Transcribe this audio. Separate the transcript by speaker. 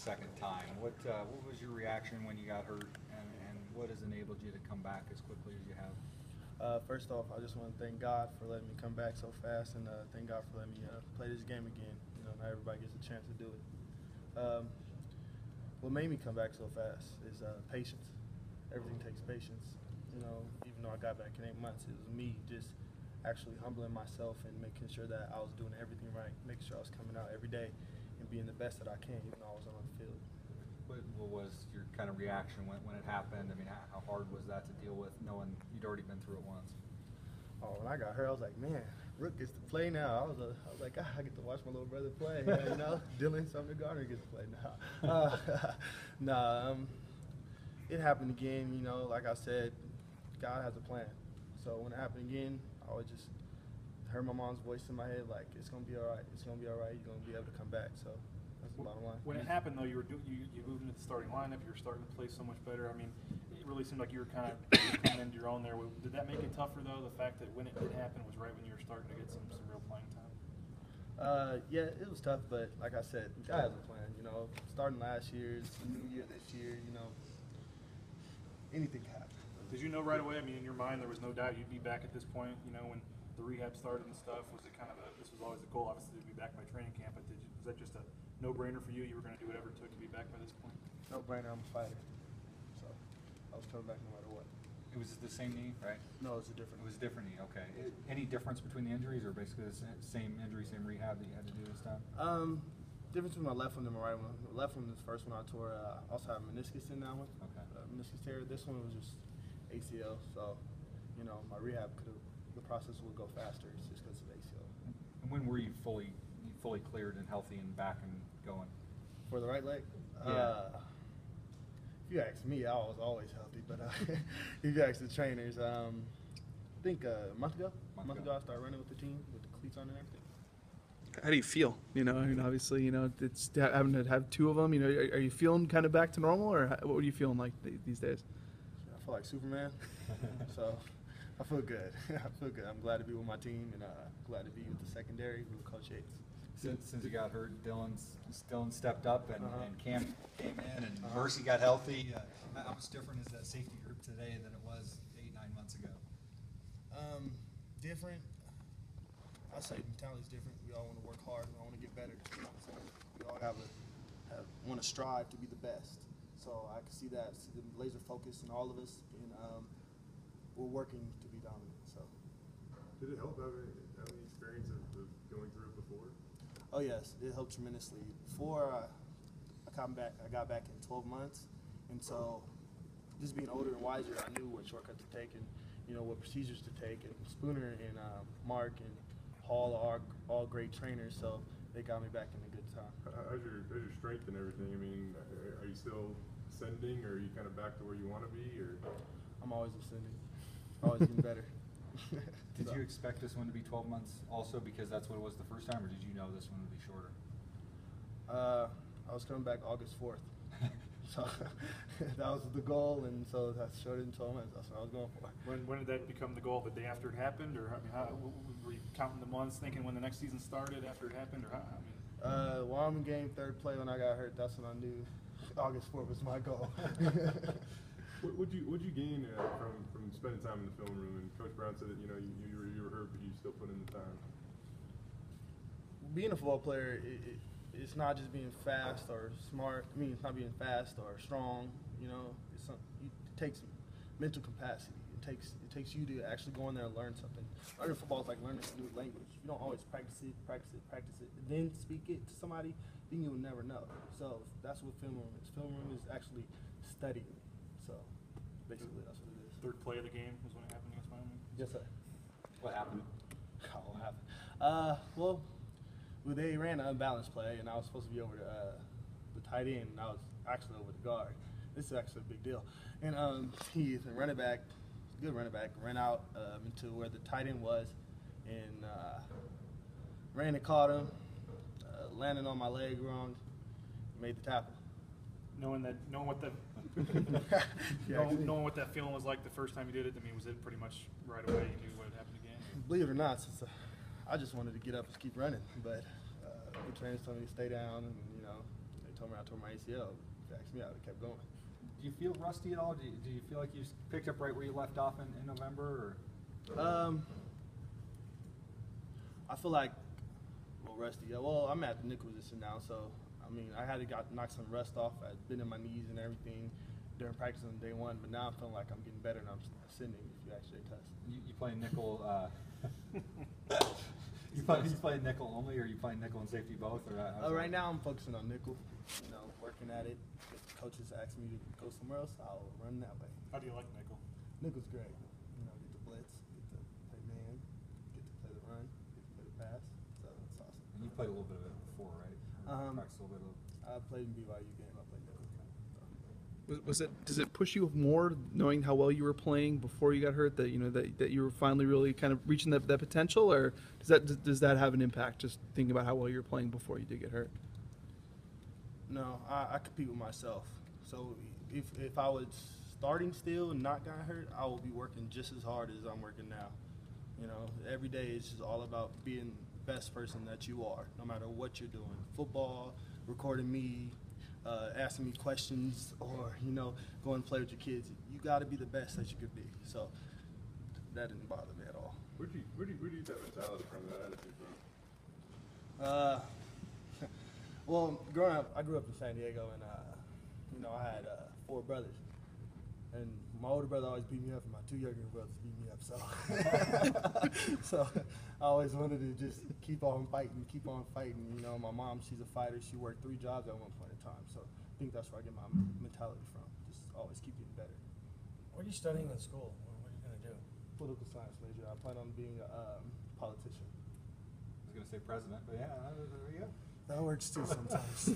Speaker 1: second time. What was your reaction when you got hurt, and what has enabled you to come back as quickly as you have?
Speaker 2: First off, I just want to thank God for letting me come back so fast, and thank God for letting me play this game again. You know, not everybody gets a chance to do it. What made me come back so fast is patience. Everything takes patience. You know, even though I got back in 8 months, it was me just actually humbling myself and making sure that I was doing everything right, making sure I was coming out every day and being the best that I can, even though I was on the field.
Speaker 1: What was your kind of reaction when it happened? I mean, how hard was that to deal with, knowing you'd already been through it once?
Speaker 2: Oh, when I got hurt, I was like, man, Rook gets to play now. I was like, I get to watch my little brother play. You know, Dylan Sumner Garner gets to play now. It happened again. You know, like I said, God has a plan. So when it happened again, I would just heard my mom's voice in my head, like, it's gonna be all right. It's gonna be all right. You're gonna be able to come back. So that's the bottom line.
Speaker 3: When it happened, though, you moved into the starting lineup. You were starting to play so much better. I mean, it really seemed like you were kind of coming into your own there. Did that make it tougher, though? The fact that when it did happen was right when you were starting to get some real playing time.
Speaker 2: Yeah, it was tough, but like I said, God has a plan. You know, starting last year, it's a new year this year. You know, anything can happen.
Speaker 3: Did you know right away? I mean, in your mind, there was no doubt you'd be back at this point. You know, when the rehab started and stuff, was it kind of this was always the goal, obviously, to be back by training camp. But was that just a no-brainer for you? You were going to do whatever it took to be back by this point.
Speaker 2: No-brainer. I'm a fighter, so I was coming back no matter what.
Speaker 1: It was the same knee, right?
Speaker 2: No, it's a different.
Speaker 1: It was a different knee. Okay. Any difference between the injuries, or basically the same injury, same rehab that you had to do this time?
Speaker 2: Difference between my left one and my right one. The left one is the first one I tore. I also have meniscus in that one.
Speaker 1: Okay.
Speaker 2: Meniscus tear. This one was just ACL. So, you know, my rehab the process would go faster. It's just because of ACL.
Speaker 1: And when were you fully cleared and healthy and back and going?
Speaker 2: For the right leg?
Speaker 1: Yeah.
Speaker 2: If you ask me, I was always healthy. But if you ask the trainers, I think a month ago, I started running with the team with the cleats on and everything.
Speaker 4: How do you feel? You know, I mean, obviously, you know, it's having to have two of them. You know, are you feeling kind of back to normal, or what are you feeling like these days?
Speaker 2: I feel like Superman, so I feel good. I feel good. I'm glad to be with my team, and glad to be with the secondary with Coach Yates.
Speaker 1: Since you got hurt, Dylan stepped up, and Cam came in, and Mercy got healthy. How much different is that safety group today than it was 8-9 months ago?
Speaker 2: Different. I say mentality's different. We all want to work hard. We all want to get better. So we all want to strive to be the best. So I can see that, see the laser focus in all of us, and we're working to be dominant. So.
Speaker 5: Did it help having the experience of going through it before?
Speaker 2: Oh yes, it helped tremendously. Before I got back in 12 months, and so just being older and wiser, I knew what shortcuts to take and what procedures to take. And Spooner and Mark and Paul are all great trainers, so they got me back in a good time.
Speaker 5: How's your strength and everything? I mean, are you still ascending, or are you kind of back to where you want to be? Or
Speaker 2: I'm always ascending, always getting better.
Speaker 1: Did you expect this one to be 12 months also because that's what it was the first time, or did you know this one would be shorter?
Speaker 2: I was coming back August 4th. So that was the goal, and so that's shorter than 12 months. That's what I was going for.
Speaker 3: When did that become the goal? The day after it happened, or I mean, how were you counting the months, thinking when the next season started after it happened, or how? I mean,
Speaker 2: well, I'm in game 3rd play when I got hurt. That's when I knew August 4th was my goal.
Speaker 5: What'd you gain from spending time in the film room? And Coach Brown said that you were hurt, but you still put in the time.
Speaker 2: Being a football player, it's not just being fast or smart. I mean, it's not being fast or strong. You know, it takes mental capacity. It takes you to actually go in there and learn something. Learning football is like learning a new language. If you don't always practice it, and then speak it to somebody, then you'll never know. So that's what film room is. Film room is actually studying. So basically, that's what it is.
Speaker 3: 3rd play of the game was when it happened against Wyoming?
Speaker 2: Yes, sir.
Speaker 1: What happened?
Speaker 2: What happened? Well, they ran an unbalanced play, and I was supposed to be over the tight end, and I was actually over the guard. This is actually a big deal. And he's a running back, good running back, ran out into where the tight end was, and ran and caught him, landed on my leg wrong, made the tackle.
Speaker 3: Knowing what that feeling was like the first time you did it, I mean, was it pretty much right away you knew what had happened again?
Speaker 2: Believe it or not, I just wanted to get up and keep running, but the trainers told me to stay down and told me I tore my ACL. If you asked me, I would have kept going.
Speaker 1: Do you feel rusty at all? Do you feel like you picked up right where you left off in November? Or?
Speaker 2: I feel like, well, rusty. Yeah, well, I'm at the nickel position now, so I mean, I had to knock some rust off. I'd been in my knees and everything during practice on day one, but now I'm feeling like I'm getting better and I'm ascending. If you actually test.
Speaker 1: You play nickel. you play nickel only, or you play nickel and safety both? Or
Speaker 2: right now I'm focusing on nickel. You know, working at it. If the coaches ask me to go somewhere else, I'll run that way.
Speaker 3: How do you like nickel?
Speaker 2: Nickel's great. You know, get the blitz, get to play man, get to play the run, get to play the pass. So it's awesome.
Speaker 1: And you played a little bit of it before, right? Practiced a little bit of.
Speaker 2: I played in BYU game. I played nickel.
Speaker 4: Does it push you more knowing how well you were playing before you got hurt, that that you were finally really kind of reaching that potential, or does that have an impact, just thinking about how well you were playing before you did get hurt?
Speaker 2: No, I compete with myself. So if I was starting still and not got hurt, I will be working just as hard as I'm working now. You know, every day is just all about being the best person that you are, no matter what you're doing. Football, recording me, asking me questions, or going and play with your kids. You got to be the best that you could be. So that didn't bother me at all.
Speaker 5: Where do you get that mentality from, that attitude from?
Speaker 2: Well, growing up, I grew up in San Diego, and I had 4 brothers, and my older brother always beat me up, and my 2 younger brothers beat me up. So I always wanted to just keep on fighting. You know, my mom, she's a fighter. She worked 3 jobs at one point in time. So I think that's where I get my mentality from. Just always keep getting better.
Speaker 6: What are you studying in school? What are you going to do?
Speaker 2: Political science major. I plan on being a politician.
Speaker 1: I was gonna say president, but yeah, there you go.
Speaker 2: That works too sometimes.